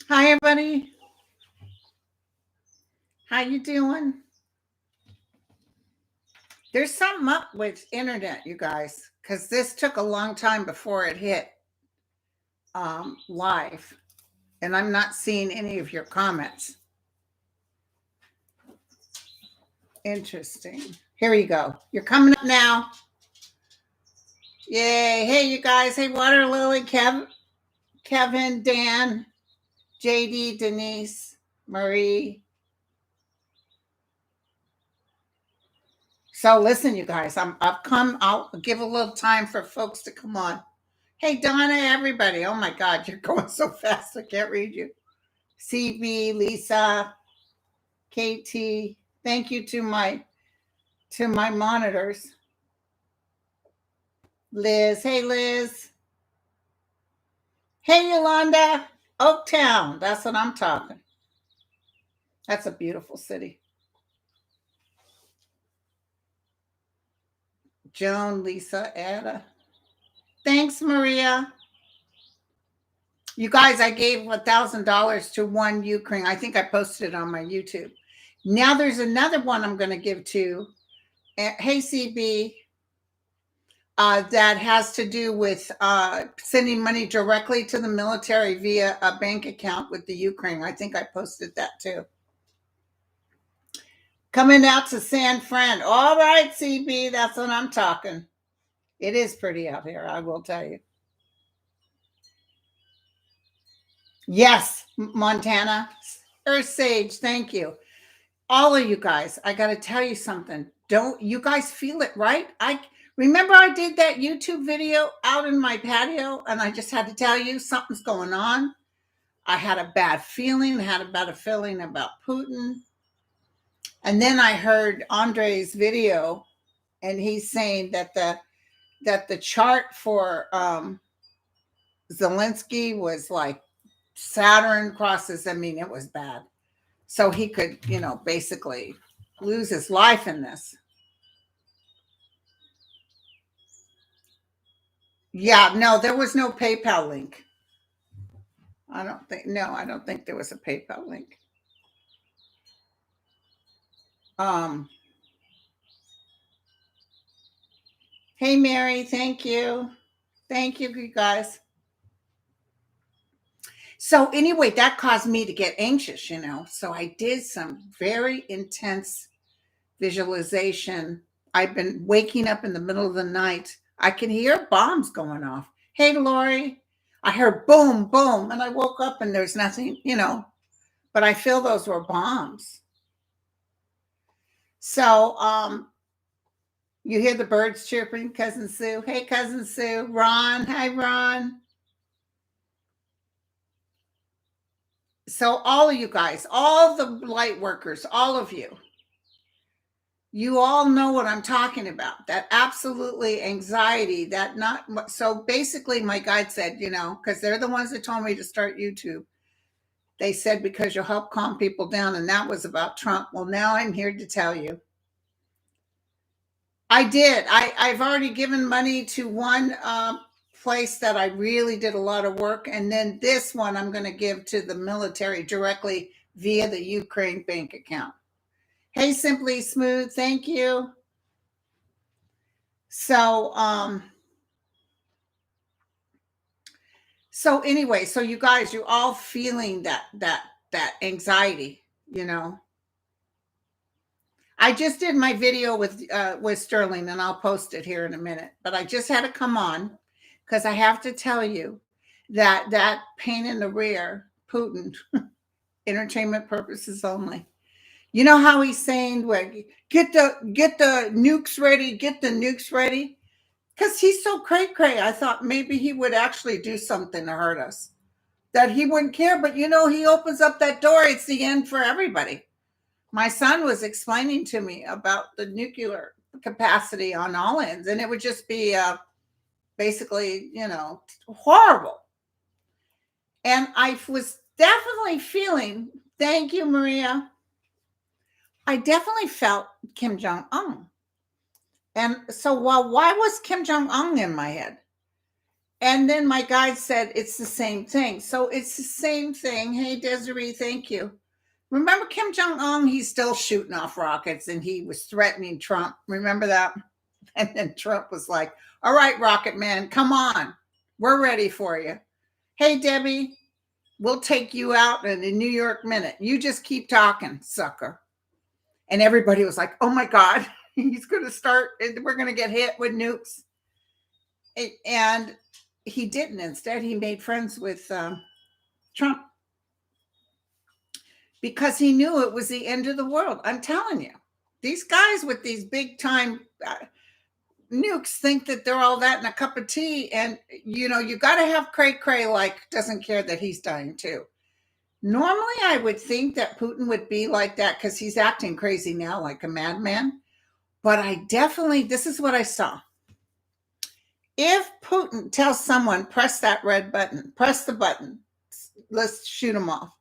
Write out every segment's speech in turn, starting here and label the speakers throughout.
Speaker 1: Hi, everybody. How you doing? There's something up with internet, you guys, because this took a long time before it hit live, and I'm not seeing any of your comments. Interesting. Here you go. You're coming up now. Yay! Hey, you guys. Hey, Water Lily, Kevin, Dan, JD, Denise, Marie. So listen, you guys. I've come. I'll give a little time for folks to come on. Hey, Donna, everybody. Oh my God, you're going so fast. I can't read you. CB, Lisa, KT. Thank you to my monitors. Liz. Hey, Liz. Hey, Yolanda. Oaktown. That's what I'm talking. That's a beautiful city. Joan, Lisa, Ada. Thanks, Maria. You guys, I gave $1,000 to one Ukraine. I think I posted it on my YouTube. Now there's another one I'm going to give to. Hey, CB. That has to do with sending money directly to the military via a bank account with the Ukraine. I think I posted that too. Coming out to San Fran. All right, CB, that's what I'm talking. It is pretty out here, I will tell you. Yes, Montana. Earth Sage, thank you. All of you guys, I got to tell you something. Don't you guys feel it, right? I remember I did that YouTube video out in my patio, and I just had to tell you something's going on. I had a bad feeling, about Putin. And then I heard Andre's video, and he's saying that the chart for Zelensky was like Saturn crosses. I mean, it was bad. So he could, basically lose his life in this. Yeah, no, there was no PayPal link. I don't think there was a PayPal link. Um, hey Mary, thank you. Thank you, you guys. So anyway, that caused me to get anxious, So I did some very intense visualization. I've been waking up in the middle of the night. I can hear bombs going off. Hey Lori, I heard boom, boom, and I woke up and there's nothing, but I feel those were bombs. So you hear the birds chirping, Cousin Sue. Hey, Cousin Sue. Ron. Hi, Ron. So all of you guys, all the light workers, all of you all know what I'm talking about. That absolutely anxiety, that not. So basically my guide said, because they're the ones that told me to start YouTube. They said, because you'll help calm people down. And that was about Trump. Well, now I'm here to tell you. I did. I've already given money to one place that I really did a lot of work. And then this one I'm going to give to the military directly via the Ukraine bank account. Hey, Simply Smooth. Thank you. So, anyway, so you guys, you're all feeling that anxiety, I just did my video with Sterling, and I'll post it here in a minute. But I just had to come on because I have to tell you that pain in the rear, Putin, entertainment purposes only. You know how he's saying, "Well, get the nukes ready, get the nukes ready," because he's so cray. I thought maybe he would actually do something to hurt us, that he wouldn't care. But he opens up that door; it's the end for everybody. My son was explaining to me about the nuclear capacity on all ends, and it would just be basically, horrible. And I was definitely feeling, thank you, Maria. I definitely felt Kim Jong Un. And so, why was Kim Jong Un in my head? And then my guide said it's the same thing. So it's the same thing. Hey, Desiree, thank you. Remember Kim Jong-un? He's still shooting off rockets and he was threatening Trump. Remember that? And then Trump was like, all right, Rocket Man, come on. We're ready for you. Hey, Debbie, we'll take you out in a New York minute. You just keep talking, sucker. And everybody was like, oh my God, he's going to start, we're going to get hit with nukes. And he didn't. Instead, he made friends with Trump because he knew it was the end of the world. I'm telling you, these guys with these big time nukes think that they're all that in a cup of tea. And, you know, you got to have cray cray like doesn't care that he's dying too. Normally, I would think that Putin would be like that because he's acting crazy now, like a madman. But I definitely, this is what I saw. If Putin tells someone, press that red button, press the button, let's shoot him off.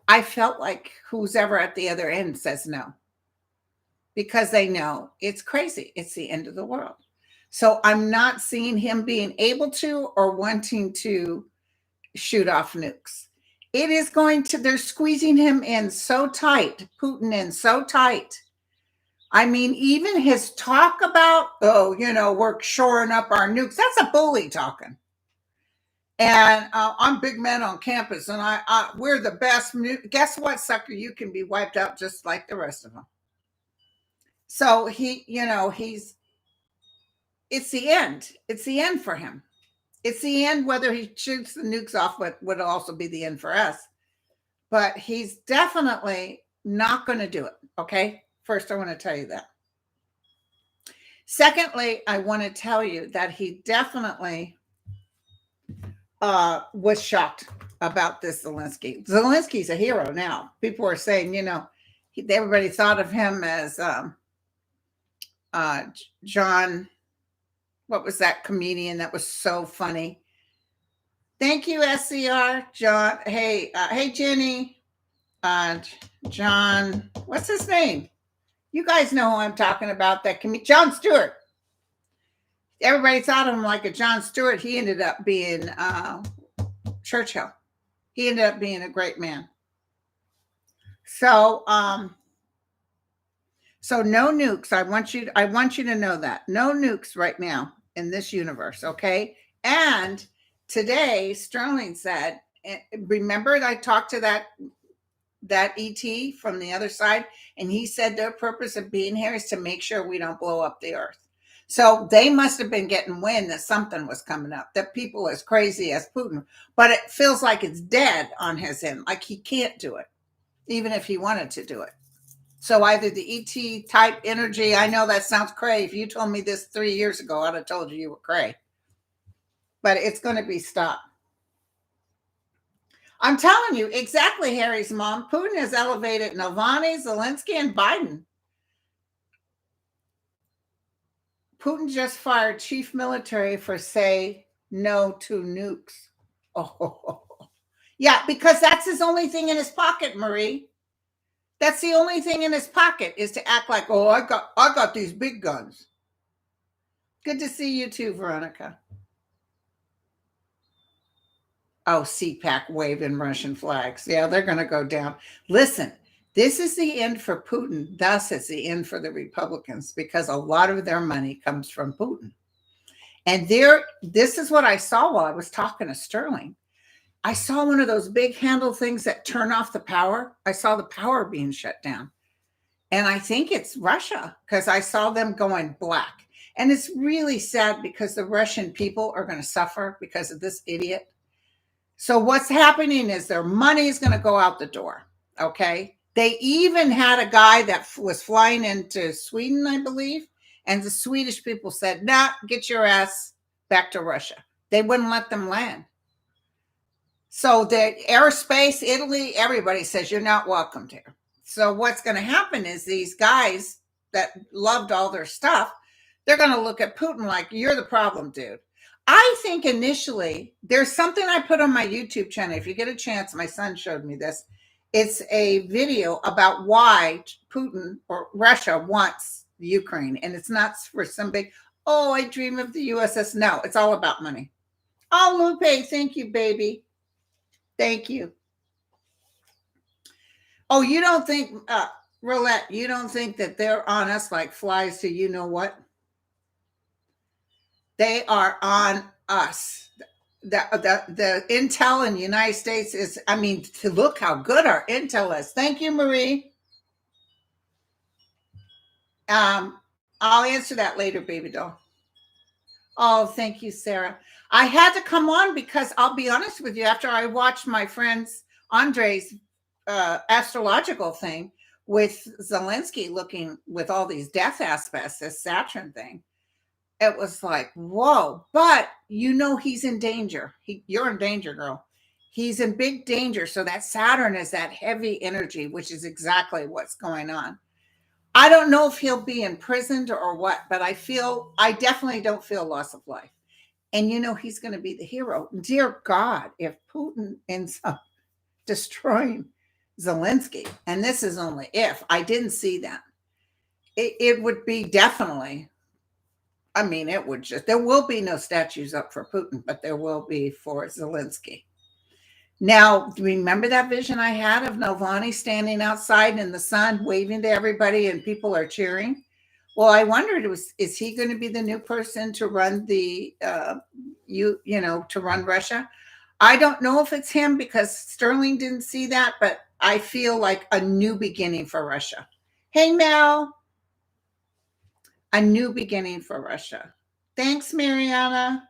Speaker 1: I felt like who's ever at the other end says no. Because they know it's crazy. It's the end of the world. So I'm not seeing him being able to or wanting to shoot off nukes. It is going to, they're squeezing him in so tight, Putin in so tight. I mean, even his talk about, oh, you know, we're shoring up our nukes, that's a bully talking. And I'm big man on campus and we're the best. Guess what, sucker? You can be wiped out just like the rest of them. So he, you know, it's the end. It's the end for him. It's the end, whether he shoots the nukes off, would also be the end for us. But he's definitely not going to do it. Okay. First, I want to tell you that. Secondly, I want to tell you that he definitely was shocked about this Zelensky. Zelensky's a hero now. People are saying, you know, everybody thought of him as John, what was that comedian that was so funny? Thank you, SCR. John, hey, Jenny. John, what's his name? You guys know who I'm talking about, that Jon Stewart. Everybody thought of him like a Jon Stewart. He ended up being Churchill. He ended up being a great man. So no nukes. I want you to know that. No nukes right now in this universe, okay? And today, Sterling said, remember I talked to that ET from the other side, and he said their purpose of being here is to make sure we don't blow up the earth. So they must have been getting wind that something was coming up, that people as crazy as Putin, but it feels like it's dead on his end, like he can't do it, even if he wanted to do it. So either the ET type energy, I know that sounds cray. If you told me this 3 years ago, I'd have told you were cray. But it's going to be stopped. I'm telling you, exactly, Harry's mom. Putin has elevated Navalny, Zelensky, and Biden. Putin just fired chief military for say no to nukes. Oh, yeah, because that's his only thing in his pocket, Marie. That's the only thing in his pocket is to act like, oh, I got these big guns. Good to see you too, Veronica. Oh, CPAC waving Russian flags. Yeah, they're going to go down. Listen, this is the end for Putin. Thus, it's the end for the Republicans because a lot of their money comes from Putin. And this is what I saw while I was talking to Sterling. I saw one of those big handle things that turn off the power. I saw the power being shut down. And I think it's Russia because I saw them going black. And it's really sad because the Russian people are going to suffer because of this idiot. So what's happening is their money is going to go out the door. Okay. They even had a guy that was flying into Sweden, I believe. And the Swedish people said, nah, get your ass back to Russia. They wouldn't let them land. So the airspace, Italy, everybody says you're not welcomed here. So what's going to happen is these guys that loved all their stuff, they're going to look at Putin like, you're the problem, dude. I think initially there's something I put on my YouTube channel. If you get a chance, my son showed me this. It's a video about why Putin or Russia wants Ukraine. And it's not for some big, oh, I dream of the USS. No, it's all about money. Oh, Lupe, thank you, baby. Thank you. Oh, you don't think, Roulette, you don't think that they're on us like flies to you know what? They are on us. The intel in the United States is, I mean, to look how good our intel is. Thank you, Marie. Um, I'll answer that later, baby doll. Oh, thank you, Sarah. I had to come on because I'll be honest with you, after I watched my friend's Andre's astrological thing with Zelensky looking with all these death aspects, this Saturn thing, it was like, whoa, but you know he's in danger. You're in danger, girl. He's in big danger. So that Saturn is that heavy energy, which is exactly what's going on. I don't know if he'll be imprisoned or what, but I definitely don't feel loss of life. And you know he's going to be the hero. Dear God, if Putin ends up destroying Zelensky, and this is only if, I didn't see that, it would be definitely, I mean, it would just, there will be no statues up for Putin, but there will be for Zelensky. Now, do you remember that vision I had of Navalny standing outside in the sun, waving to everybody, and people are cheering? Well, I wondered, is he going to be the new person to run the, to run Russia? I don't know if it's him because Sterling didn't see that, but I feel like a new beginning for Russia. Hey, Mel, a new beginning for Russia. Thanks, Mariana.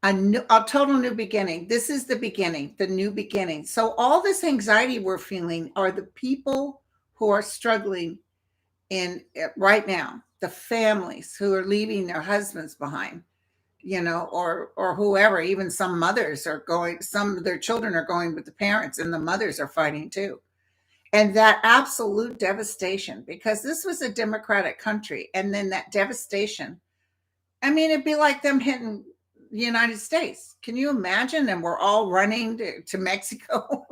Speaker 1: A total new beginning. This is the beginning, the new beginning. So all this anxiety we're feeling are the people who are struggling in right now, the families who are leaving their husbands behind, or whoever. Even some mothers are going, some of their children are going with the parents, and the mothers are fighting too. And that absolute devastation, because this was a democratic country, and then that devastation, I mean, it'd be like them hitting the United States. Can you imagine? And we're all running to Mexico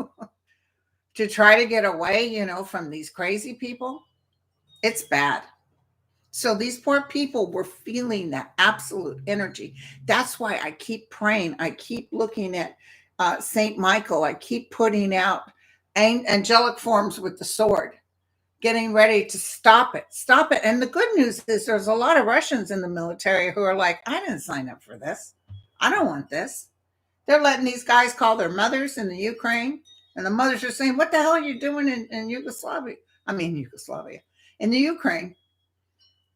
Speaker 1: to try to get away, from these crazy people. It's bad. So these poor people were feeling that absolute energy. That's why I keep praying. I keep looking at Saint Michael. I keep putting out angelic forms with the sword, getting ready to stop it. Stop it. And the good news is there's a lot of Russians in the military who are like, I didn't sign up for this. I don't want this. They're letting these guys call their mothers in the Ukraine. And the mothers are saying, what the hell are you doing in Yugoslavia? I mean, Yugoslavia, in the Ukraine.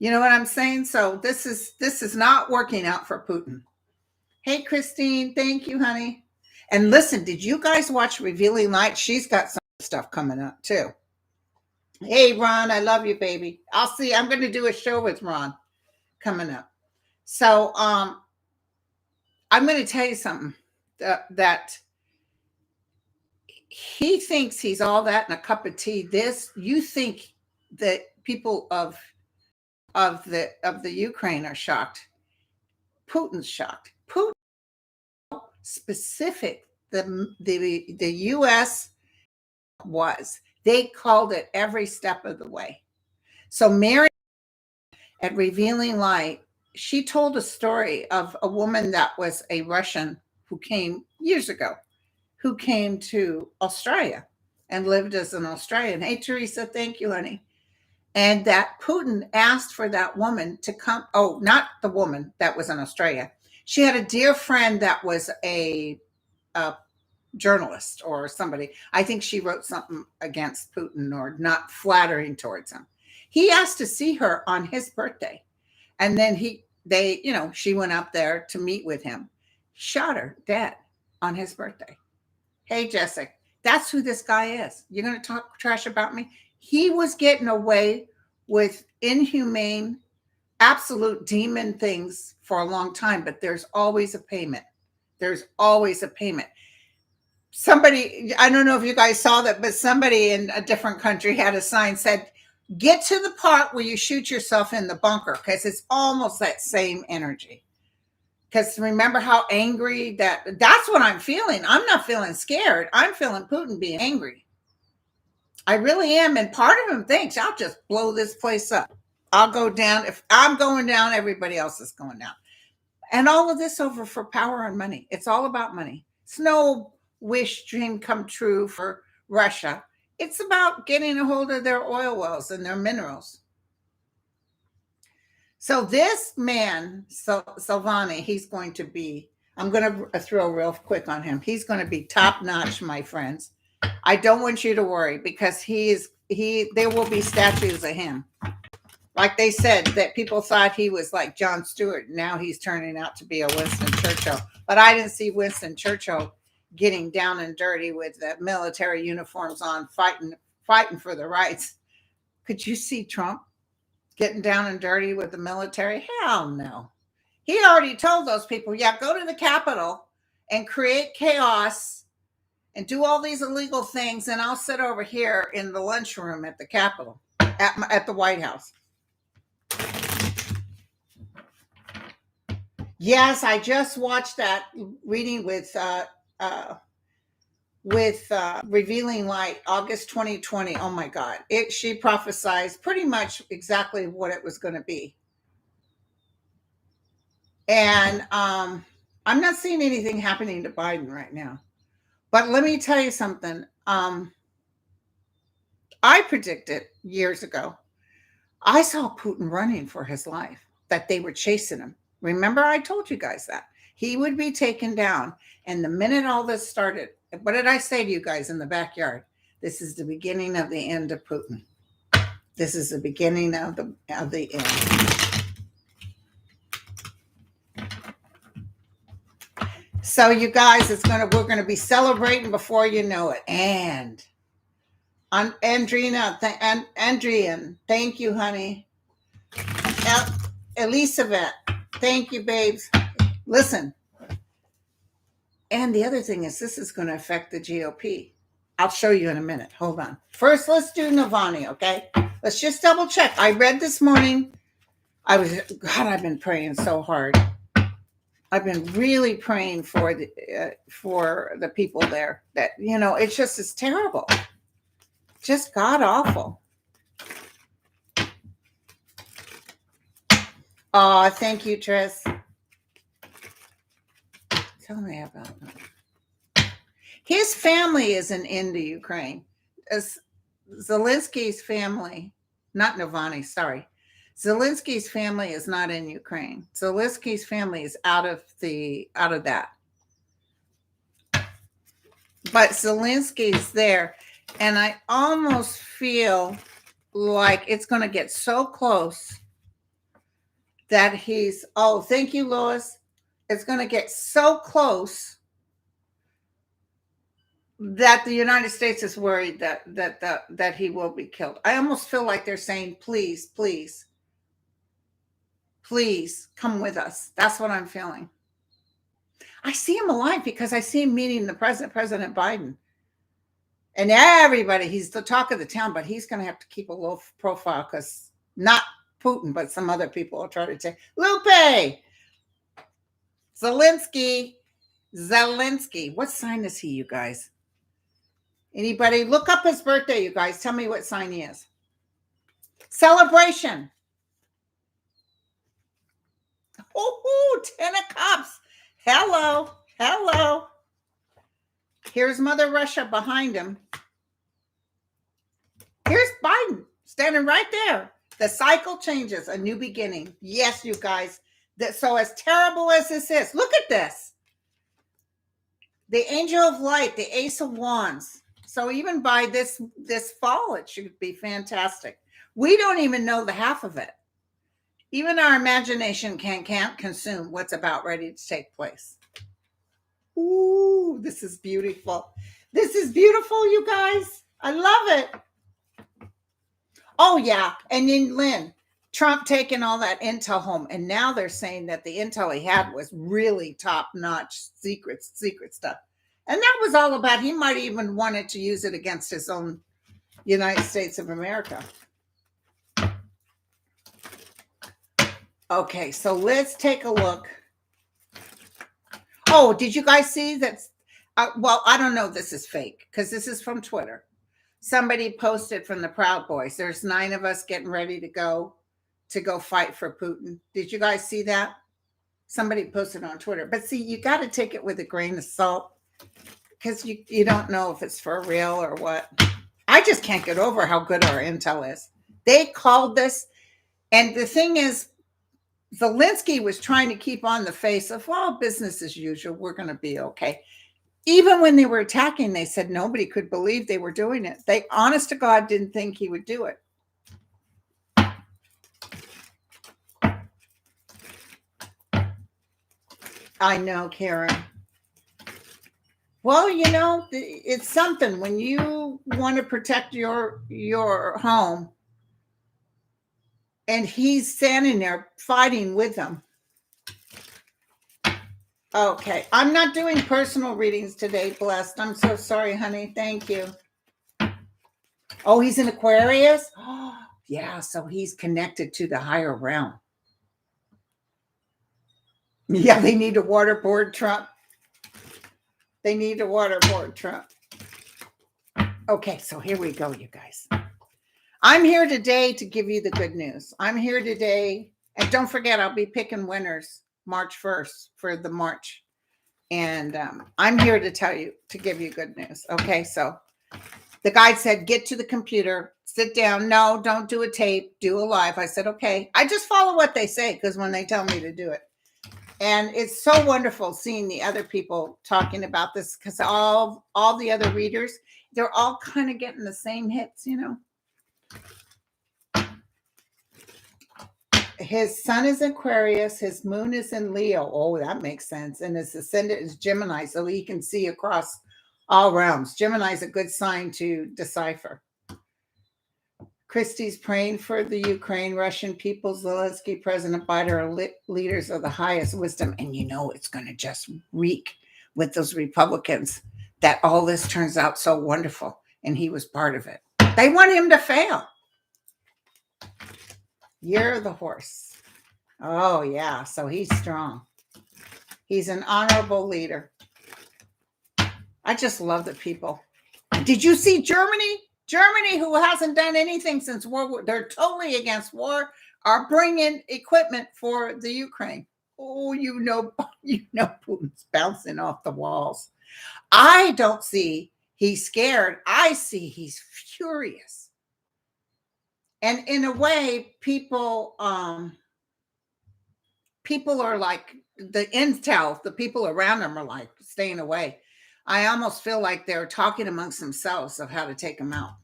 Speaker 1: You know what I'm saying? So this is not working out for Putin. Hey, Christine. Thank you, honey. And listen, did you guys watch Revealing Light? She's got some stuff coming up too. Hey, Ron, I love you, baby. I'm going to do a show with Ron coming up. So, I'm going to tell you something that he thinks he's all that in a cup of tea. You think that people of the Ukraine are shocked. Putin's shocked. Putin specific the U.S. was. They called it every step of the way. So Mary at Revealing Light, she told a story of a woman that was a Russian who came years ago, who came to Australia and lived as an Australian. Hey, Teresa, thank you, honey. And that Putin asked for that woman to come. Oh, not the woman that was in Australia. She had a dear friend that was a journalist or somebody. I think she wrote something against Putin or not flattering towards him. He asked to see her on his birthday. And then she went up there to meet with him, shot her dead on his birthday. Hey, Jessica, that's who this guy is. You're going to talk trash about me? He was getting away with inhumane, absolute demon things for a long time, but there's always a payment. There's always a payment. Somebody, I don't know if you guys saw that, but somebody in a different country had a sign said, get to the part where you shoot yourself in the bunker, because it's almost that same energy. Because remember how angry that's what I'm feeling. I'm not feeling scared. I'm feeling Putin being angry. I really am. And part of him thinks I'll just blow this place up. I'll go down. If I'm going down, everybody else is going down. And all of this over for power and money. It's all about money. It's no wish dream come true for Russia. It's about getting a hold of their oil wells and their minerals. So this man, Salvani, he's going to be, I'm going to throw real quick on him. He's going to be top notch, my friends. I don't want you to worry because there will be statues of him. Like they said, that people thought he was like Jon Stewart. Now he's turning out to be a Winston Churchill. But I didn't see Winston Churchill getting down and dirty with the military uniforms on, fighting for the rights. Could you see Trump getting down and dirty with the military? Hell no. He already told those people, yeah, go to the Capitol and create chaos and do all these illegal things, and I'll sit over here in the lunchroom at the Capitol, at the White House. Yes, I just watched that reading with Revealing Light, August 2020. Oh my God. She prophesized pretty much exactly what it was going to be. And I'm not seeing anything happening to Biden right now. But let me tell you something. I predicted years ago, I saw Putin running for his life, that they were chasing him. Remember, I told you guys that he would be taken down. And the minute all this started, what did I say to you guys in the backyard? This is the beginning of the end of Putin. This is the beginning of the end. So you guys, we're gonna be celebrating before you know it. And Andrian, thank you, honey. Elizabeth, thank you, babes. Listen. And the other thing is, this is going to affect the GOP. I'll show you in a minute. Hold on. First, let's do Navalny, okay? Let's just double check. I read this morning. I've been praying so hard. I've been really praying for the people there. That, it's terrible. Just god awful. Oh, thank you, Tris. Tell me about that. His family isn't into Ukraine. Zelensky's family, not Navalny, sorry. Zelensky's family is not in Ukraine. Zelensky's family is out of that. But Zelensky's there. And I almost feel like it's going to get so close that thank you, Lois. It's going to get so close that the United States is worried that he will be killed. I almost feel like they're saying, please, please, please come with us. That's what I'm feeling. I see him alive because I see him meeting the President Biden. And everybody, he's the talk of the town, but he's going to have to keep a low profile because not Putin, but some other people will try to say, Lupe, Zelensky. What sign is he, you guys? Anybody? Look up his birthday, you guys. Tell me what sign he is. Celebration. Oh, 10 of Cups. Hello. Here's Mother Russia behind him. Here's Biden standing right there. The cycle changes, a new beginning. Yes, you guys. So as terrible as this is, look at this. The Angel of Light, the Ace of Wands. So even by this fall, it should be fantastic. We don't even know the half of it. Even our imagination can't consume what's about ready to take place. Ooh, this is beautiful. This is beautiful, you guys. I love it. Oh, yeah. And then Lynn, Trump taking all that intel home. And now they're saying that the intel he had was really top-notch secret stuff. And that was all about, he might even wanted to use it against his own United States of America. Okay, so let's take a look. Oh, did you guys see that? Well, I don't know if this is fake because this is from Twitter. Somebody posted from the Proud Boys. There's 9 of us getting ready to go fight for Putin. Did you guys see that? Somebody posted on Twitter. But see, you got to take it with a grain of salt because you don't know if it's for real or what. I just can't get over how good our intel is. They called this, and the thing is, Zelensky was trying to keep on the face of, well, business as usual. We're going to be okay. Even when they were attacking, they said nobody could believe they were doing it. They, honest to God, didn't think he would do it. I know, Karen. Well, it's something when you want to protect your home, and he's standing there fighting with them. Okay, I'm not doing personal readings today, Blessed. I'm so sorry, honey. Thank you. Oh, he's in Aquarius? Oh, yeah, so he's connected to the higher realm. Yeah, they need to waterboard Trump. They need to waterboard Trump. Okay, so here we go, you guys. I'm here today to give you the good news. I'm here today, and don't forget, I'll be picking winners March 1st for the March. And I'm here to tell you, to give you good news. Okay, so the guide said, get to the computer, sit down. No, don't do a tape, do a live. I said, okay. I just follow what they say because when they tell me to do it. And it's so wonderful seeing the other people talking about this because all the other readers, they're all kind of getting the same hits, His sun is Aquarius, his moon is in Leo. Oh, that makes sense. And his ascendant is Gemini, so he can see across all realms. Gemini is a good sign to decipher. Christie's praying for the Ukraine, Russian people. Zelensky, President Biden are leaders of the highest wisdom. And it's going to just reek with those Republicans that all this turns out so wonderful. And he was part of it. They want him to fail. You're the horse. Oh, yeah. So he's strong. He's an honorable leader. I just love the people. Did you see Germany? Germany, who hasn't done anything since World War, they're totally against war, are bringing equipment for the Ukraine. Oh, Putin's bouncing off the walls. I don't see he's scared. I see he's furious. And in a way, people are like the intel, the people around them are like staying away. I almost feel like they're talking amongst themselves of how to take them out.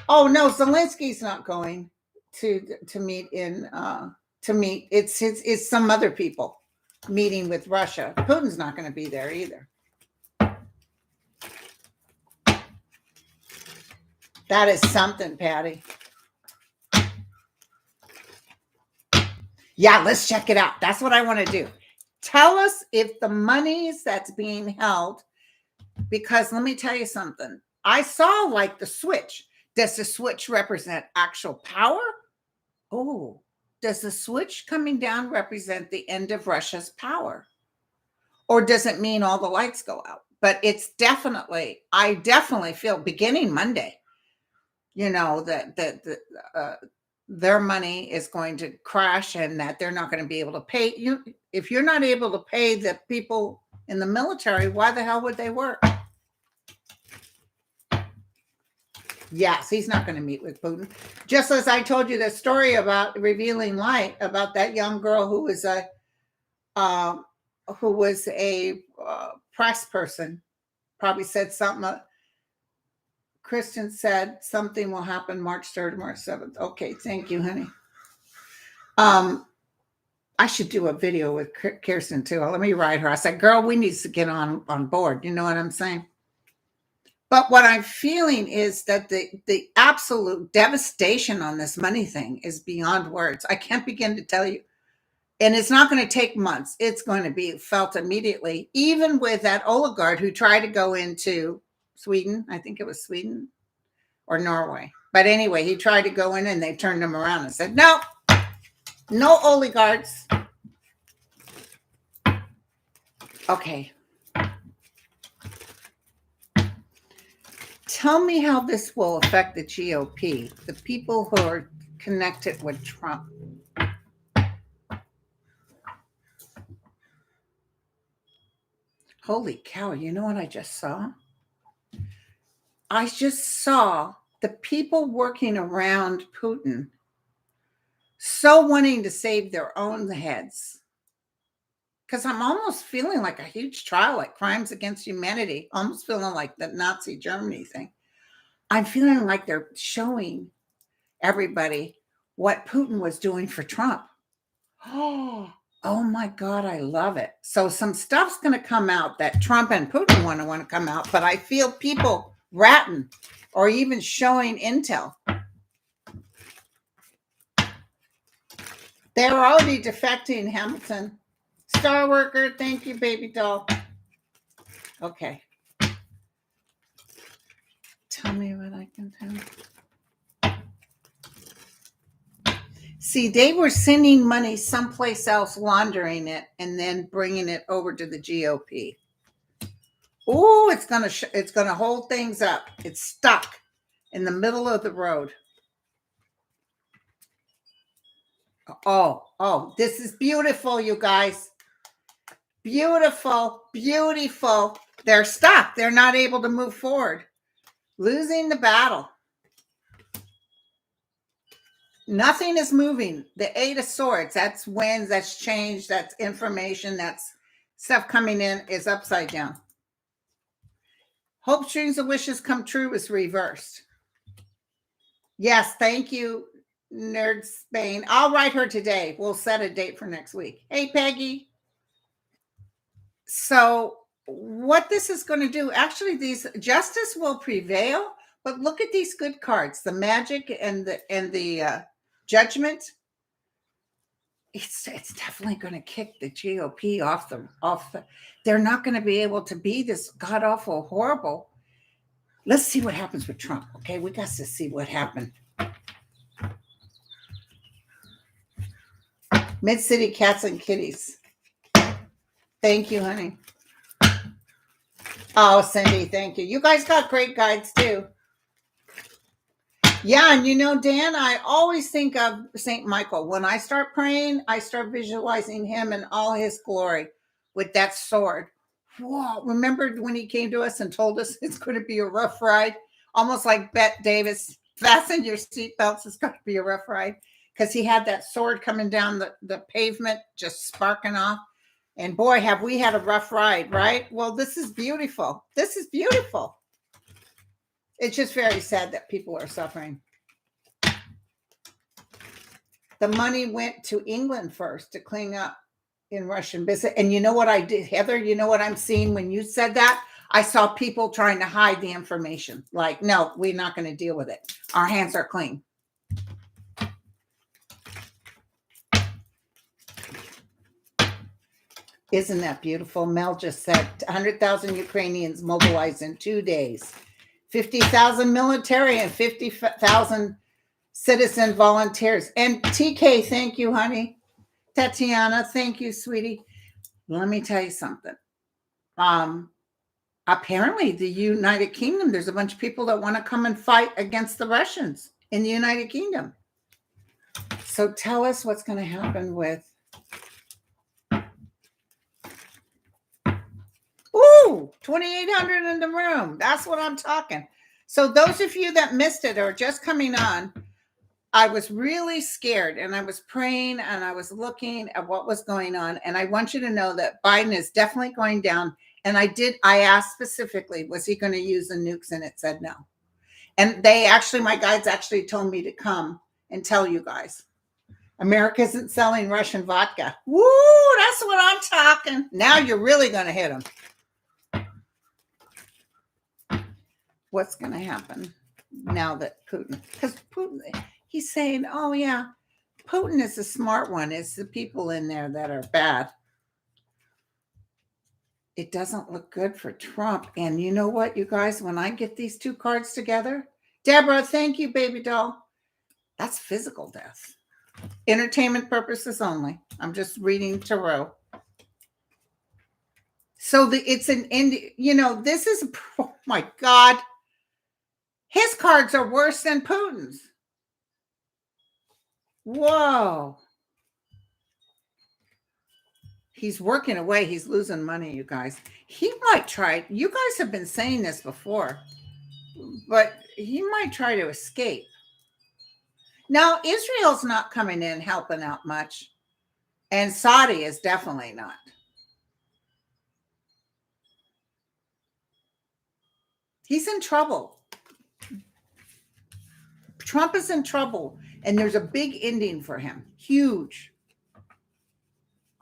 Speaker 1: Oh no, Zelensky's not going to meet It's some other people meeting with Russia. Putin's not going to be there either. That is something, Patty. Yeah, let's check it out. That's what I want to do. Tell us if the monies that's being held, because let me tell you something. I saw like the switch. Does the switch represent actual power? Oh, does the switch coming down represent the end of Russia's power? Or does it mean all the lights go out? But I definitely feel beginning Monday, that their money is going to crash and that they're not going to be able to pay you. If you're not able to pay the people in the military, why the hell would they work? Yes, he's not going to meet with Putin. Just as I told you the story about revealing light about that young girl who was a press person, probably said something. Christian said something will happen March 3rd, March 7th. Okay, thank you, honey. I should do a video with Kirsten too. Let me write her. I said, girl, we need to get on board. You know what I'm saying? But what I'm feeling is that the absolute devastation on this money thing is beyond words. I can't begin to tell you. And it's not going to take months. It's going to be felt immediately, even with that oligarch who tried to go into Sweden. I think it was Sweden or Norway. But anyway, he tried to go in and they turned him around and said, no oligarchs. Okay. Tell me how this will affect the GOP, the people who are connect it with Trump. Holy cow, you know what I just saw? I just saw the people working around Putin so wanting to save their own heads. Because I'm almost feeling like a huge trial, like crimes against humanity, almost feeling like the Nazi Germany thing. I'm feeling like they're showing everybody what Putin was doing for Trump. Oh my God, I love it. So some stuff's going to come out that Trump and Putin want to come out, but I feel people ratting or even showing intel. They're already defecting, Hamilton. Star Worker, thank you, baby doll. Okay. Tell me what I can tell. See, they were sending money someplace else, laundering it, and then bringing it over to the GOP. Oh, it's gonna hold things up. It's stuck in the middle of the road. Oh, this is beautiful, you guys. Beautiful, beautiful. They're stuck. They're not able to move forward. Losing the battle. Nothing is moving. The Eight of Swords, that's winds, that's change, that's information, that's stuff coming in is upside down. Hope, dreams, and wishes come true is reversed. Yes, thank you, Nerd Spain. I'll write her today. We'll set a date for next week. Hey, Peggy. So what this is going to do, actually, these justice will prevail, but look at these good cards, the magic and the judgment. It's definitely going to kick the GOP off the. They're not going to be able to be this god awful horrible. Let's see what happens with Trump. Okay, we got to see what happened. Mid-City Cats and Kitties. Thank you, honey. Oh, Cindy, thank you. You guys got great guides too. Yeah, and you know, Dan, I always think of St. Michael. When I start praying, I start visualizing him in all his glory with that sword. Whoa, remember when he came to us and told us it's going to be a rough ride? Almost like Bette Davis, fasten your seatbelts, it's going to be a rough ride. Because he had that sword coming down the pavement, just sparking off. And boy, have we had a rough ride, right? Well, this is beautiful. This is beautiful. It's just very sad that people are suffering. The money went to England first to clean up in Russian business. And you know what I did, Heather? You know what I'm seeing when you said that? I saw people trying to hide the information. Like, no, we're not going to deal with it. Our hands are clean. Isn't that beautiful? Mel just said 100,000 Ukrainians mobilized in 2 days. 50,000 military and 50,000 citizen volunteers. And TK, thank you, honey. Tatiana, thank you, sweetie. Let me tell you something. Apparently, the United Kingdom, there's a bunch of people that want to come and fight against the Russians in the United Kingdom. So tell us what's going to happen with. Ooh, 2,800 in the room. That's what I'm talking. So those of you that missed it or just coming on, I was really scared and I was praying and I was looking at what was going on. And I want you to know that Biden is definitely going down. And I asked specifically, was he going to use the nukes? And it said no. And my guides actually told me to come and tell you guys. America isn't selling Russian vodka. Woo, that's what I'm talking. Now you're really going to hit them. What's going to happen now that Putin, because Putin, he's saying, oh yeah, Putin is the smart one. It's the people in there that are bad. It doesn't look good for Trump. And you know what, you guys, when I get these two cards together, Deborah, thank you, baby doll. That's physical death. Entertainment purposes only. I'm just reading tarot. So it's an indie, this is, oh my God. His cards are worse than Putin's. Whoa. He's working away. He's losing money, you guys. He might try. You guys have been saying this before, but he might try to escape. Now, Israel's not coming in helping out much, and Saudi is definitely not. He's in trouble. Trump is in trouble, and there's a big ending for him. Huge.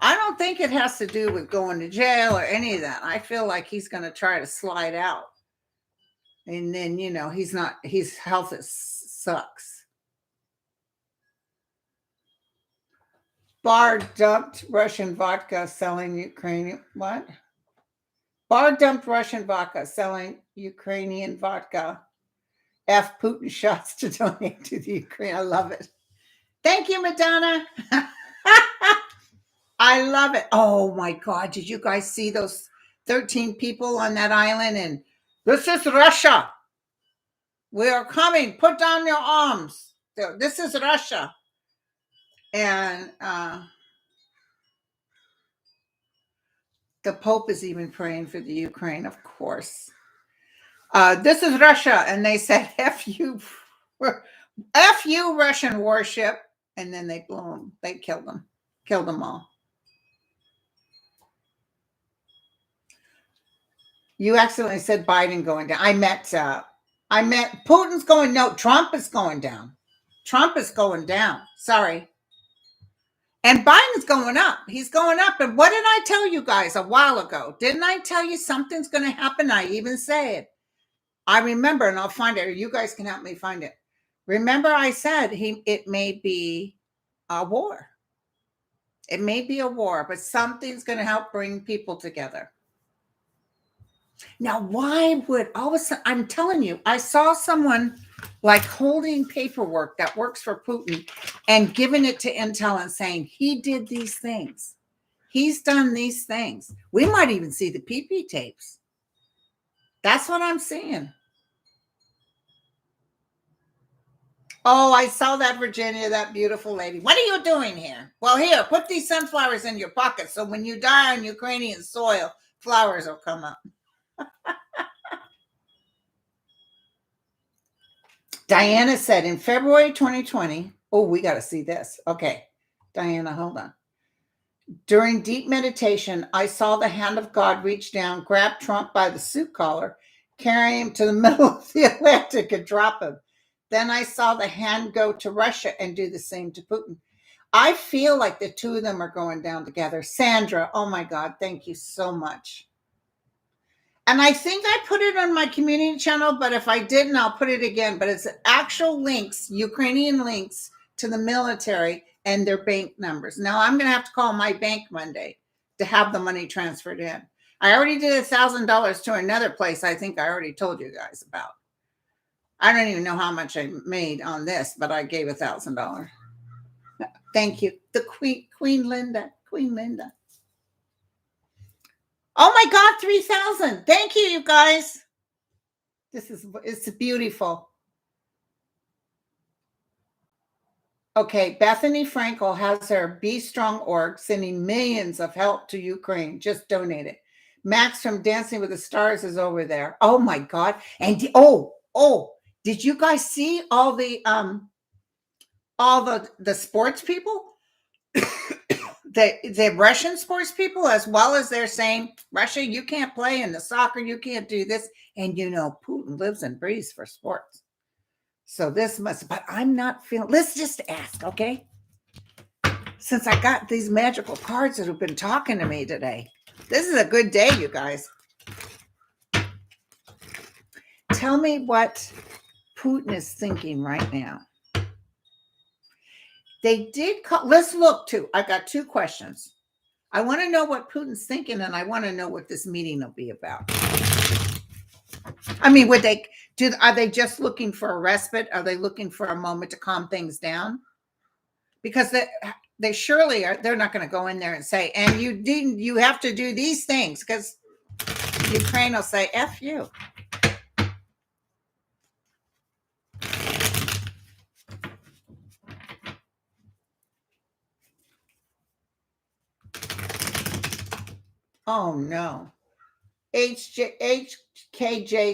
Speaker 1: I don't think it has to do with going to jail or any of that. I feel like he's going to try to slide out. And then, he's not, his health sucks. Bar dumped Russian vodka selling Ukrainian, what? Bar dumped Russian vodka selling Ukrainian vodka. F Putin shots to donate to the Ukraine. I love it. Thank you, Madonna. I love it. Oh my God. Did you guys see those 13 people on that island? And this is Russia. We are coming. Put down your arms. This is Russia. And the Pope is even praying for the Ukraine, of course. This is Russia. And they said, F you, Russian warship. And then they blew them. They killed them all. You accidentally said Biden going down. I meant Putin's going. No, Trump is going down. Trump is going down. Sorry. And Biden's going up. He's going up. And what did I tell you guys a while ago? Didn't I tell you something's going to happen? I even say it. I remember, and I'll find it. Or you guys can help me find it. Remember, I said it may be a war. It may be a war, but something's going to help bring people together. Now, why would all of a sudden, I'm telling you, I saw someone like holding paperwork that works for Putin and giving it to Intel and saying, he did these things. He's done these things. We might even see the PP tapes. That's what I'm seeing. Oh, I saw that, Virginia, that beautiful lady. What are you doing here? Well, here, put these sunflowers in your pocket so when you die on Ukrainian soil, flowers will come up. Diana said in February 2020, oh, we got to see this. Okay, Diana, hold on. During deep meditation, I saw the hand of God reach down, grab Trump by the suit collar, carry him to the middle of the Atlantic and drop him. Then I saw the hand go to Russia and do the same to Putin. I feel like the two of them are going down together. Sandra, oh my God, thank you so much. And I think I put it on my community channel, but if I didn't, I'll put it again. But it's actual links, Ukrainian links to the military and their bank numbers. Now I'm going to have to call my bank Monday to have the money transferred in. I already did $1,000 to another place I think I already told you guys about. I don't even know how much I made on this, but I gave $1,000. Thank you. The Queen Linda. Oh my God, 3,000. Thank you, you guys. It's beautiful. Okay, Bethany Frankel has her Be Strong org sending millions of help to Ukraine. Just donate it. Max from Dancing with the Stars is over there. Oh my God. And did you guys see all the sports people? The Russian sports people, as well as they're saying, Russia, you can't play in the soccer, you can't do this. And Putin lives and breathes for sports. So this but I'm not feeling, let's just ask, okay? Since I got these magical cards that have been talking to me today. This is a good day, you guys. Tell me what Putin is thinking right now. They did call, let's look too. I got two questions. I want to know what Putin's thinking, and I want to know what this meeting will be about. I mean, are they just looking for a respite? Are they looking for a moment to calm things down? Because they surely are, they're not going to go in there and say, and you have to do these things, because Ukraine will say, F you. Oh no. HKJ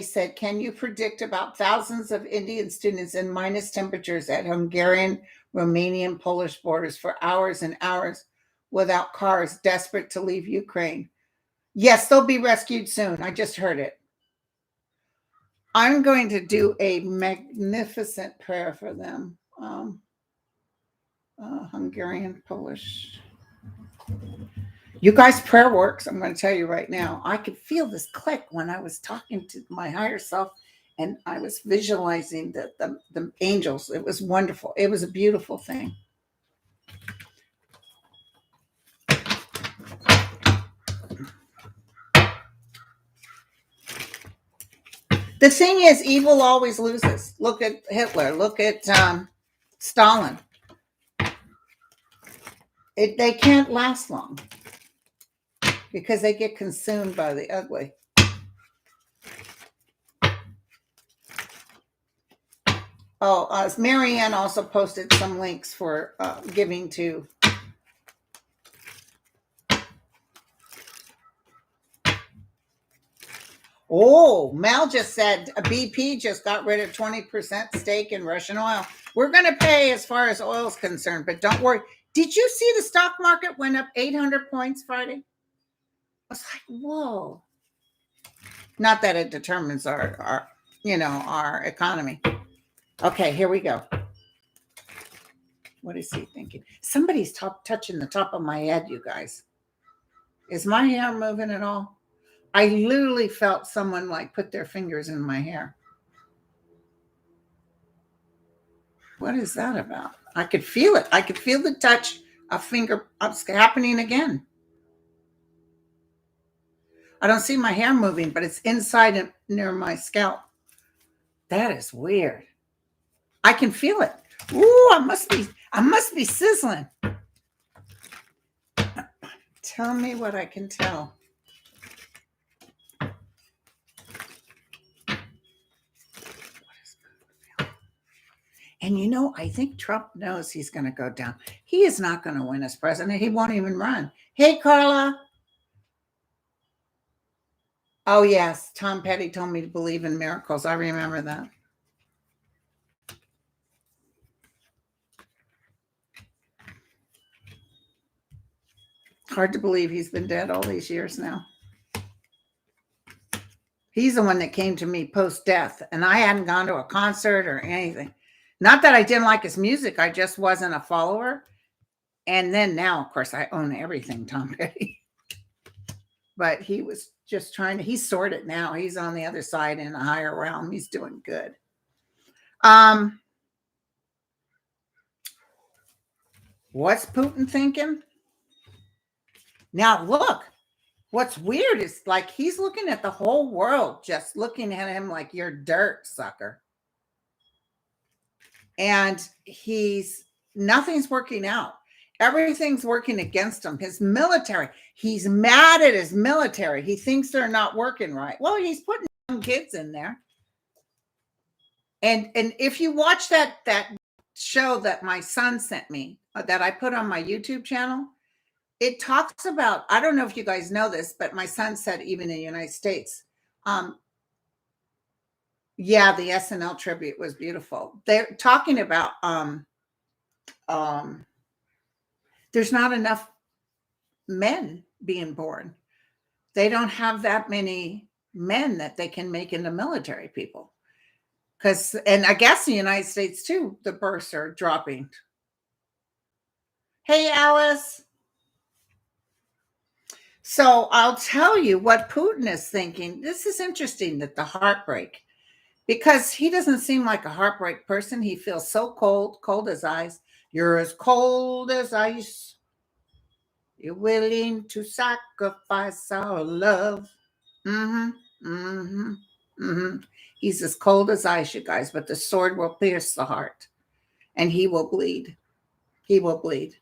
Speaker 1: said, can you predict about thousands of Indian students in minus temperatures at Hungarian, Romanian, Polish borders for hours and hours without cars, desperate to leave Ukraine? Yes, they'll be rescued soon. I just heard it. I'm going to do a magnificent prayer for them. Hungarian, Polish. You guys, prayer works. I'm going to tell you right now. I could feel this click when I was talking to my higher self and I was visualizing the angels. It was wonderful. It was a beautiful thing. The thing is, evil always loses. Look at Hitler. Look at Stalin. They can't last long because they get consumed by the ugly. Oh, Marianne also posted some links for giving to. Oh, Mel just said BP just got rid of 20% stake in Russian oil. We're going to pay as far as oil is concerned, but don't worry. Did you see the stock market went up 800 points Friday? I was like, whoa. Not that it determines our economy. Okay, here we go. What is he thinking? Somebody's touching the top of my head, you guys. Is my hair moving at all? I literally felt someone like put their fingers in my hair. What is that about? I could feel it. I could feel the touch of finger happening again. I don't see my hair moving, but it's inside and near my scalp. That is weird. I can feel it. Ooh, I must be sizzling. Tell me what I can tell. And I think Trump knows he's going to go down. He is not going to win as president. He won't even run. Hey, Carla. Oh, yes. Tom Petty told me to believe in miracles. I remember that. Hard to believe he's been dead all these years now. He's the one that came to me post-death, and I hadn't gone to a concert or anything. Not that I didn't like his music. I just wasn't a follower. And then now, of course, I own everything Tom Petty. But he was just he's sorted now. He's on the other side in a higher realm. He's doing good. What's Putin thinking? Now, look, what's weird is like he's looking at the whole world, just looking at him like you're dirt, sucker. And nothing's working out. Everything's working against him. His military, he's mad at his military. He thinks they're not working right. Well, he's putting young kids in there. And if you watch that show that my son sent me, that I put on my YouTube channel, it talks about, I don't know if you guys know this, but my son said even in the United States, yeah, the SNL tribute was beautiful. They're talking about there's not enough men being born. They don't have that many men that they can make into military people. And I guess in the United States too, the births are dropping. Hey, Alice. So I'll tell you what Putin is thinking. This is interesting, that the heartbreak, because he doesn't seem like a heartbreak person. He feels so cold as ice. You're as cold as ice. You're willing to sacrifice our love. He's as cold as ice, you guys, but the sword will pierce the heart and he will bleed. He will bleed.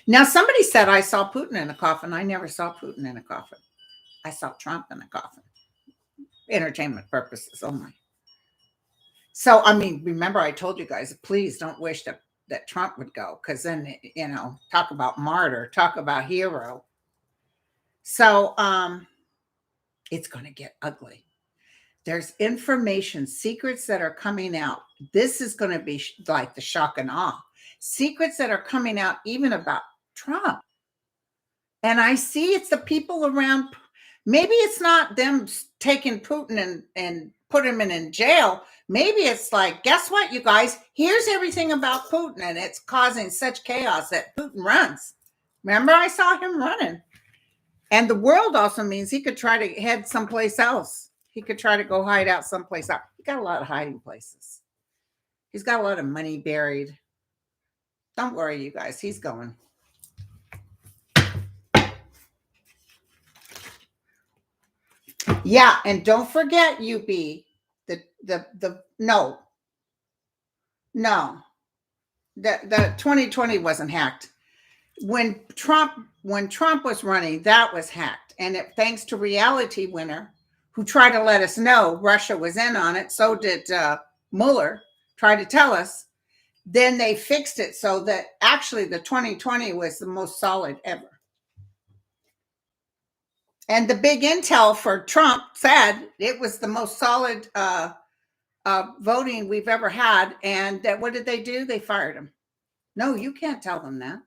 Speaker 1: Now, somebody said I saw Putin in a coffin. I never saw Putin in a coffin. I saw Trump in a coffin. Entertainment purposes only. So, I mean, remember I told you guys, please don't wish that Trump would go, because then, talk about martyr, talk about hero. So it's going to get ugly. There's information, secrets that are coming out. This is going to be like the shock and awe. Secrets that are coming out even about Trump. And I see it's the people around. Maybe it's not them taking Putin and put him in jail. Maybe it's like, guess what, you guys? Here's everything about Putin, and it's causing such chaos that Putin runs. Remember, I saw him running. And the world also means he could try to head someplace else. He could try to go hide out someplace else. He got a lot of hiding places. He's got a lot of money buried. Don't worry, you guys. He's going. Yeah, and don't forget, UB, the no, no, the 2020 wasn't hacked. When Trump was running, that was hacked, and thanks to Reality Winner, who tried to let us know Russia was in on it. So did Mueller try to tell us. Then they fixed it so that actually the 2020 was the most solid ever. And the big intel for Trump said it was the most solid voting we've ever had. And that, what did they do? They fired him. No, you can't tell them that.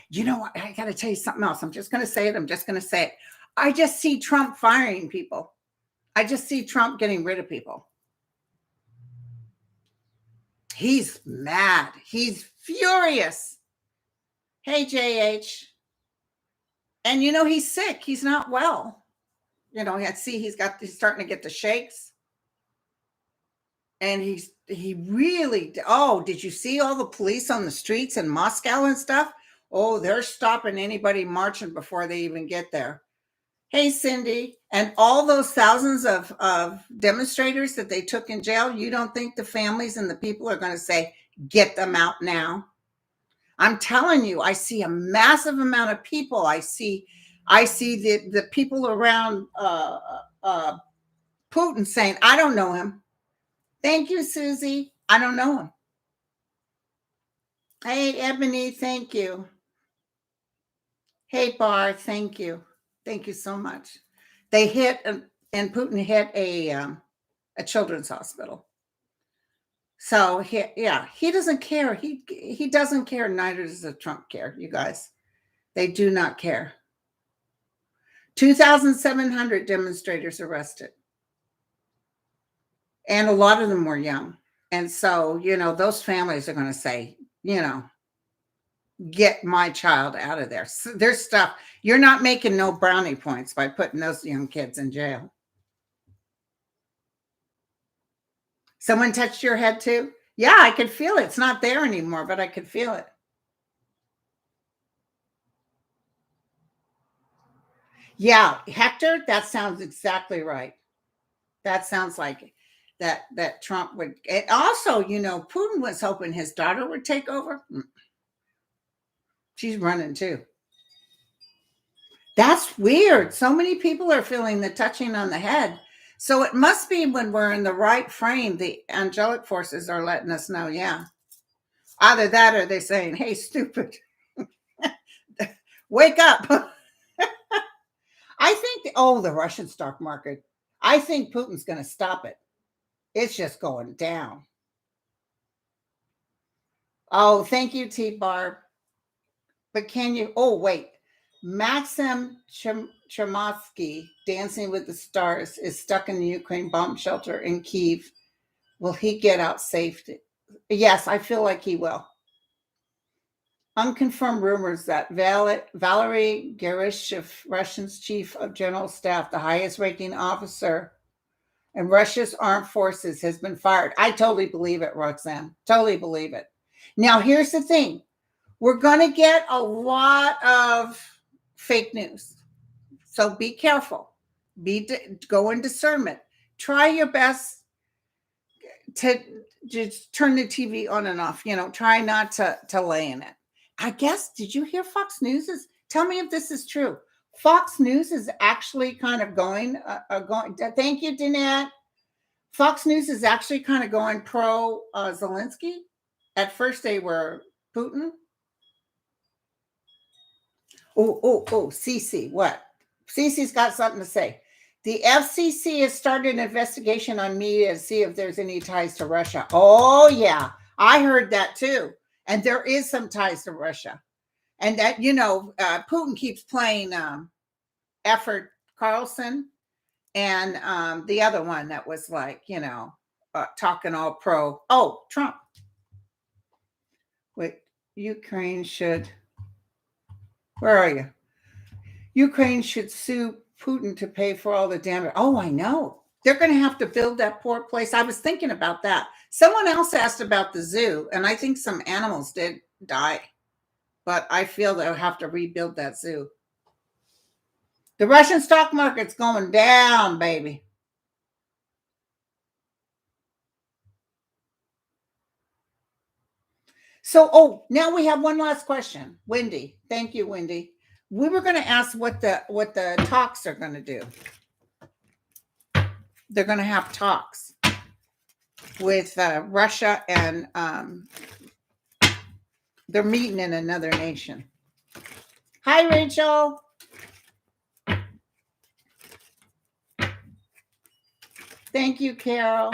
Speaker 1: You know what? I got to tell you something else. I'm just going to say it. I just see Trump firing people. I just see Trump getting rid of people. He's mad. He's furious. Hey, JH. And he's sick. He's not well. He's starting to get the shakes. And he really, did you see all the police on the streets in Moscow and stuff? Oh, they're stopping anybody marching before they even get there. Hey, Cindy, and all those thousands of demonstrators that they took in jail, you don't think the families and the people are going to say, get them out now? I'm telling you, I see a massive amount of people. I see the people around Putin saying, I don't know him. Thank you, Susie. I don't know him. Hey, Ebony, thank you. Hey, Bar, thank you. Thank you so much. They hit, and Putin hit a children's hospital. So he doesn't care. He doesn't care. Neither does the Trump care, you guys. They do not care. 2,700 demonstrators arrested. And a lot of them were young. And so, those families are going to say, get my child out of there. So there's stuff. You're not making no brownie points by putting those young kids in jail. Someone touched your head too? Yeah, I could feel it. It's not there anymore, but I could feel it. Yeah, Hector, that sounds exactly right. That sounds like that Trump would. And also, Putin was hoping his daughter would take over. She's running too. That's weird. So many people are feeling the touching on the head. So it must be when we're in the right frame, the angelic forces are letting us know, yeah. Either that or they're saying, hey, stupid, wake up. I think, the Russian stock market, I think Putin's going to stop it. It's just going down. Oh, thank you, T-Barb. But can you, wait. Maxim Chermatsky, Dancing with the Stars, is stuck in the Ukraine bomb shelter in Kyiv. Will he get out safe? Yes, I feel like he will. Unconfirmed rumors that Valery Gerashiev, Russia's chief of general staff, the highest ranking officer in Russia's armed forces, has been fired. I totally believe it, Roxanne. Totally believe it. Now, here's the thing. We're going to get a lot of fake news. So be careful. Go in discernment. Try your best to just turn the TV on and off. Try not to lay in it. I guess, did you hear Fox News tell me if this is true. Fox News is actually kind of going, thank you, Danette. Fox News is actually kind of going pro Zelensky. At first they were Putin. Cece, what? Cece's got something to say. The FCC has started an investigation on media to see if there's any ties to Russia. Oh, yeah. I heard that too. And there is some ties to Russia. And that, Putin keeps playing Effort Carlson and the other one that was like, talking all pro. Oh, Trump. Wait, Ukraine should. Where are you? Ukraine should sue Putin to pay for all the damage. Oh, I know. They're going to have to build that poor place. I was thinking about that. Someone else asked about the zoo, and I think some animals did die. But I feel they'll have to rebuild that zoo. The Russian stock market's going down, baby. So, now we have one last question. Wendy. Thank you, Wendy. We were going to ask what the talks are going to do. They're going to have talks with Russia, and they're meeting in another nation. Hi, Rachel. Thank you, Carol.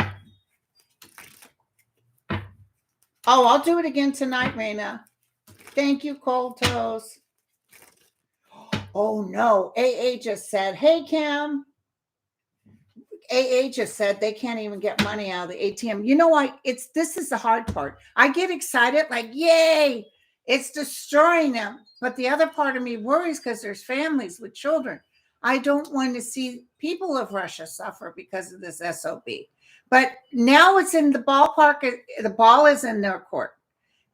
Speaker 1: Oh, I'll do it again tonight, Raina. Thank you, Cold Toes. Oh, no. AA just said, hey, Cam. AA just said they can't even get money out of the ATM. You know what? This is the hard part. I get excited, like, yay, it's destroying them. But the other part of me worries because there's families with children. I don't want to see people of Russia suffer because of this SOB. But now it's in the ballpark. The ball is in their court.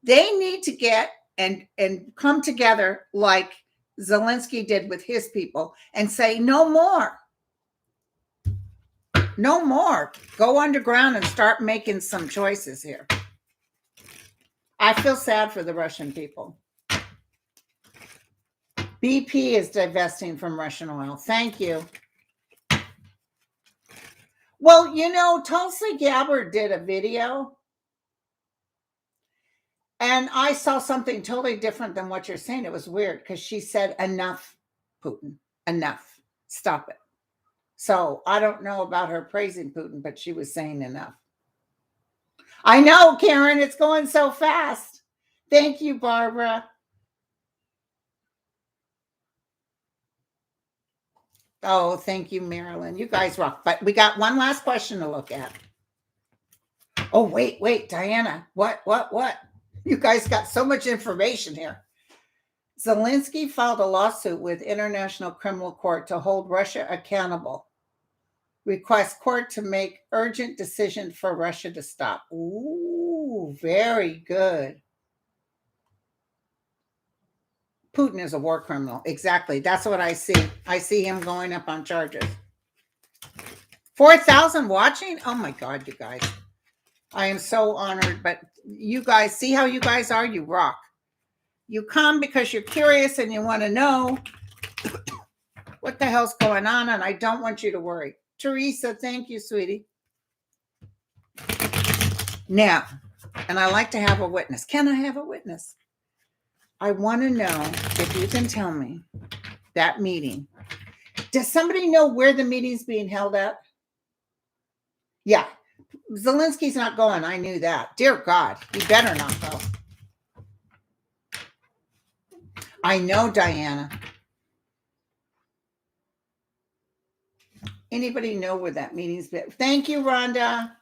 Speaker 1: They need to get and come together like Zelensky did with his people and say, no more. No more. Go underground and start making some choices here. I feel sad for the Russian people. BP is divesting from Russian oil. Thank you. Well, Tulsi Gabbard did a video, and I saw something totally different than what you're saying. It was weird because she said, enough, Putin, enough, stop it. So I don't know about her praising Putin, but she was saying enough. I know, Karen, it's going so fast. Thank you, Barbara. Oh, thank you, Marilyn. You guys rock. But we got one last question to look at. Oh, wait, Diana. What? You guys got so much information here. Zelensky filed a lawsuit with International Criminal Court to hold Russia accountable. Requests court to make urgent decision for Russia to stop. Ooh, very good. Putin is a war criminal. Exactly. That's what I see. I see him going up on charges. 4,000 watching? Oh my God, you guys. I am so honored. But you guys, see how you guys are? You rock. You come because you're curious and you want to know what the hell's going on, and I don't want you to worry. Teresa, thank you, sweetie. Now, and I like to have a witness. Can I have a witness? I want to know if you can tell me that meeting. Does somebody know where the meeting's being held at? Yeah. Zelensky's not going. I knew that. Dear God, he better not go. I know, Diana. Anybody know where that meeting's been? Thank you, Rhonda.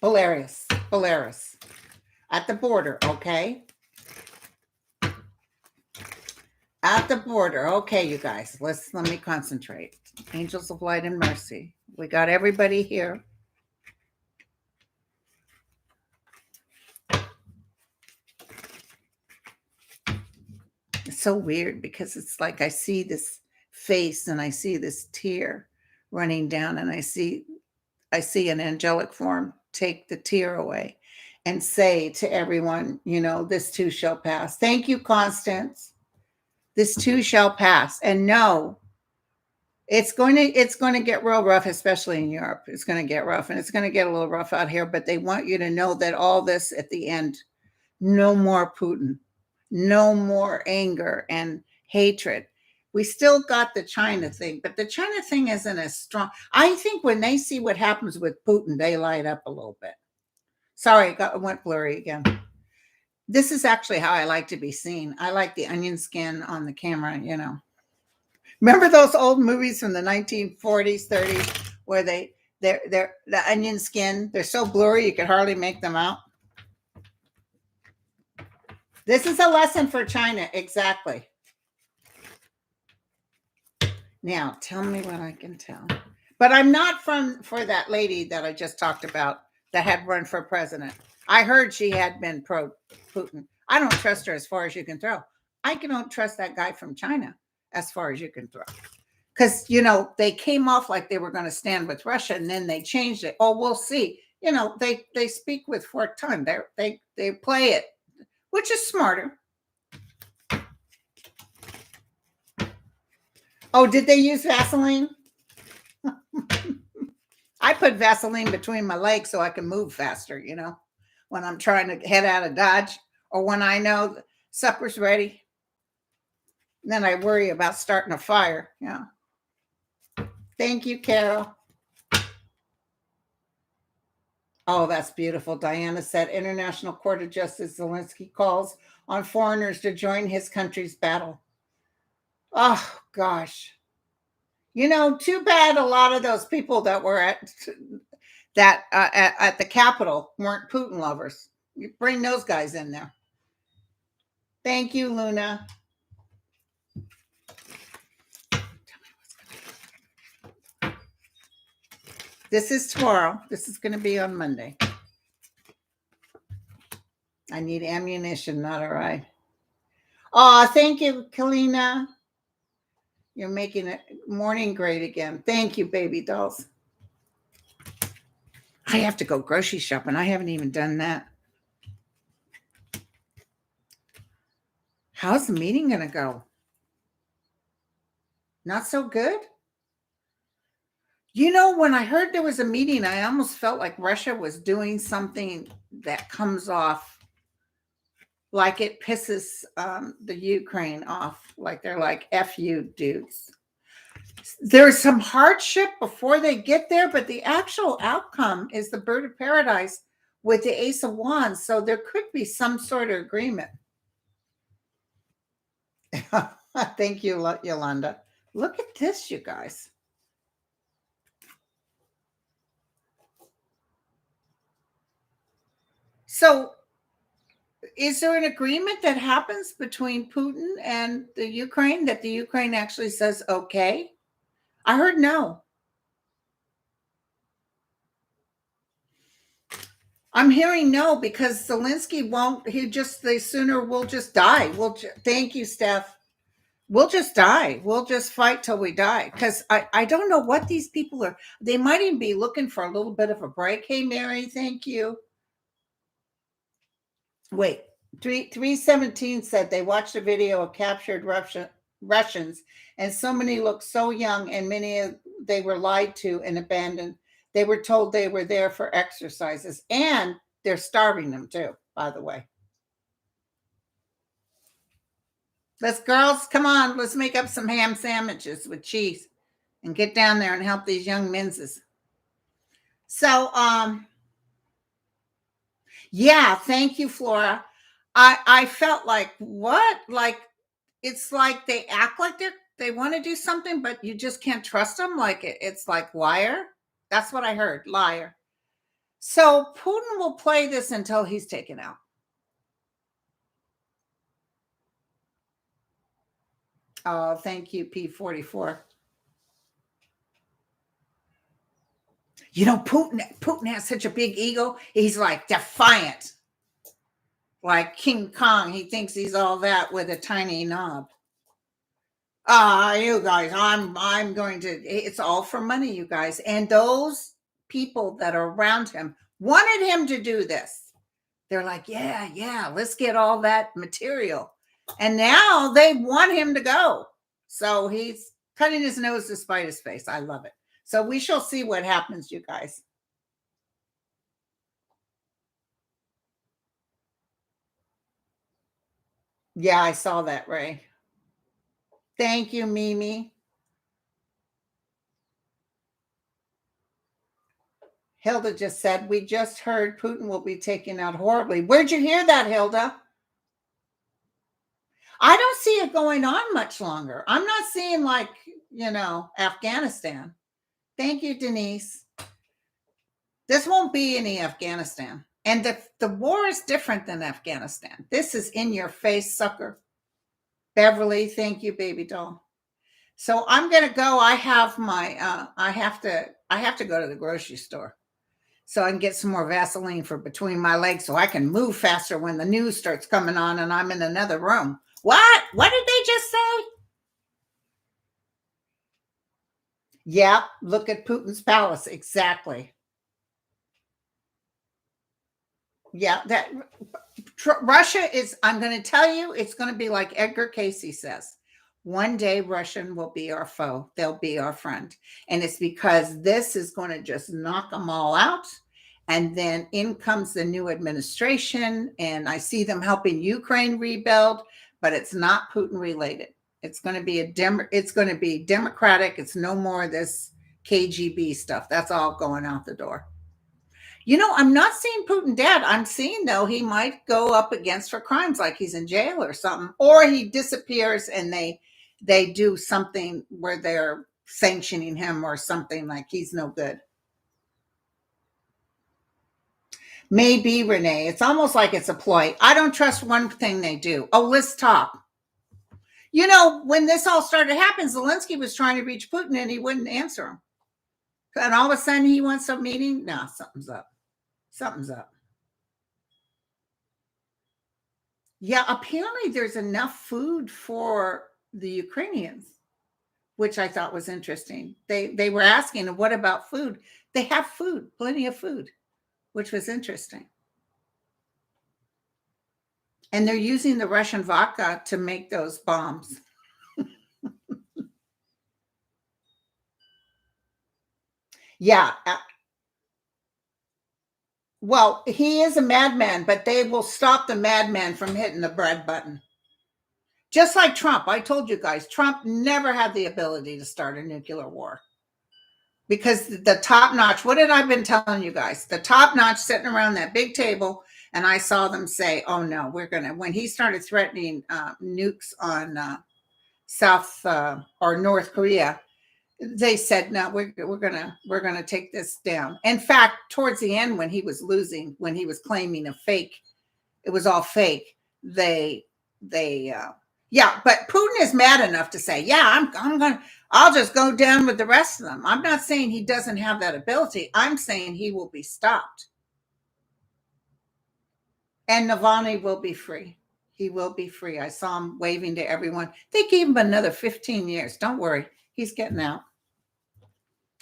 Speaker 1: Belarus. At the border, okay? At the border. Okay, you guys. Let me concentrate. Angels of Light and Mercy. We got everybody here. It's so weird because it's like I see this face and I see this tear running down, and I see an angelic form take the tear away and say to everyone, this too shall pass. Thank you, Constance. This too shall pass. And no, it's going to get real rough, especially in Europe. It's going to get rough, and it's going to get a little rough out here, but they want you to know that all this at the end, no more Putin. No more anger and hatred. We still got the China thing, but the China thing isn't as strong. I think when they see what happens with Putin, they light up a little bit. Sorry, it went blurry again. This is actually how I like to be seen. I like the onion skin on the camera, you know. Remember those old movies from the 1940s, 30s, where they're the onion skin, they're so blurry you could hardly make them out. This is a lesson for China, exactly. Now, tell me what I can tell. But I'm not for that lady that I just talked about that had run for president. I heard she had been pro Putin. I don't trust her as far as you can throw. I don't trust that guy from China as far as you can throw. Because, you know, they came off like they were going to stand with Russia and then they changed it. Oh, we'll see. You know, they speak with forked tongue. They play it, which is smarter. Oh, did they use Vaseline? I put Vaseline between my legs so I can move faster, you know, when I'm trying to head out of Dodge or when I know supper's ready. And then I worry about starting a fire. Yeah. Thank you, Carol. Oh, that's beautiful. Diana said International Court of Justice Zelensky calls on foreigners to join his country's battle. Oh, gosh. You know, too bad a lot of those people that were at the Capitol weren't Putin lovers. You bring those guys in there. Thank you, Luna. This is tomorrow. This is going to be on Monday. I need ammunition, not a ride. Oh, thank you, Kalina. You're making it morning great again. Thank you, baby dolls. I have to go grocery shopping. I haven't even done that. How's the meeting going to go? Not so good? You know, when I heard there was a meeting, I almost felt like Russia was doing something that comes off like it pisses the Ukraine off. Like they're like, F you, dudes. There's some hardship before they get there, but the actual outcome is the bird of paradise with the Ace of Wands. So there could be some sort of agreement. Thank you, Yolanda. Look at this, you guys. So is there an agreement that happens between Putin and the Ukraine that the Ukraine actually says, okay? I heard no. I'm hearing no because Zelensky won't. They sooner we'll just die. Thank you, Steph. We'll just die. We'll just fight till we die. Because I don't know what these people are. They might even be looking for a little bit of a break. Hey, Mary, thank you. Wait, 317 said they watched a video of captured Russians, and so many looked so young, and they were lied to and abandoned. They were told they were there for exercises, and they're starving them too, by the way. Let's, girls, come on, let's make up some ham sandwiches with cheese and get down there and help these young menses. So, yeah, thank you, Flora. I felt like, what? Like, it's like they act like they want to do something, but you just can't trust them. Like it's like liar. That's what I heard, liar. So Putin will play this until he's taken out. Oh, thank you, P44. You know, Putin has such a big ego. He's like defiant, like King Kong. He thinks he's all that with a tiny knob. You guys, I'm going to. It's all for money, you guys, and those people that are around him wanted him to do this. They're like, yeah, let's get all that material, and now they want him to go. So he's cutting his nose to spite his face. I love it. So we shall see what happens, you guys. Yeah, I saw that, Ray. Thank you, Mimi. Hilda just said, we just heard Putin will be taken out horribly. Where'd you hear that, Hilda? I don't see it going on much longer. I'm not seeing like, Afghanistan. Thank you, Denise. This won't be any Afghanistan. And the war is different than Afghanistan. This is in your face, sucker. Beverly, thank you, baby doll. So I'm gonna go. I have my I have to go to the grocery store so I can get some more Vaseline for between my legs so I can move faster when the news starts coming on and I'm in another room. What? What did they just say? Yeah, look at Putin's palace. Exactly. Yeah, that Russia is, I'm going to tell you, it's going to be like Edgar Casey says. One day, Russian will be our foe. They'll be our friend. And it's because this is going to just knock them all out. And then in comes the new administration. And I see them helping Ukraine rebuild, but it's not Putin related. It's going to be it's going to be democratic. It's no more of this KGB stuff. That's all going out the door. I'm not seeing Putin dead. I'm seeing, though, he might go up against for crimes like he's in jail or something, or he disappears and they do something where they're sanctioning him or something like he's no good. Maybe, Renee. It's almost like it's a ploy. I don't trust one thing they do. Oh, let's talk. When this all started happening, Zelensky was trying to reach Putin and he wouldn't answer him. And all of a sudden he wants a meeting. No, something's up. Something's up. Yeah, apparently there's enough food for the Ukrainians, which I thought was interesting. They were asking, what about food? They have food, plenty of food, which was interesting. And they're using the Russian vodka to make those bombs. Yeah. Well, he is a madman, but they will stop the madman from hitting the red button. Just like Trump. I told you guys, Trump never had the ability to start a nuclear war. Because the top notch, what had I been telling you guys? The top notch sitting around that big table, and I saw them say, oh no, when he started threatening nukes on South or North Korea, they said, no, we're gonna take this down. In fact, towards the end, when he was losing, when he was claiming it was all fake. Yeah, but Putin is mad enough to say, yeah, I'll just go down with the rest of them. I'm not saying he doesn't have that ability. I'm saying he will be stopped. And Navalny will be free. He will be free. I saw him waving to everyone. They gave him another 15 years. Don't worry. He's getting out.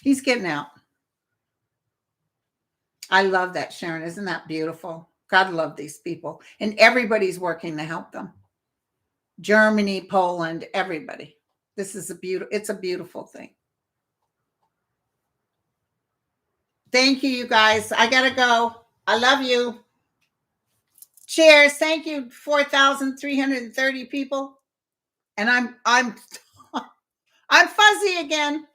Speaker 1: He's getting out. I love that, Sharon. Isn't that beautiful? God love these people. And everybody's working to help them. Germany, Poland, everybody. It's a beautiful thing. Thank you, you guys. I gotta go. I love you. Cheers. Thank you, 4,330 people. And I'm I'm fuzzy again.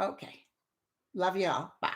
Speaker 1: Okay. Love y'all. Bye.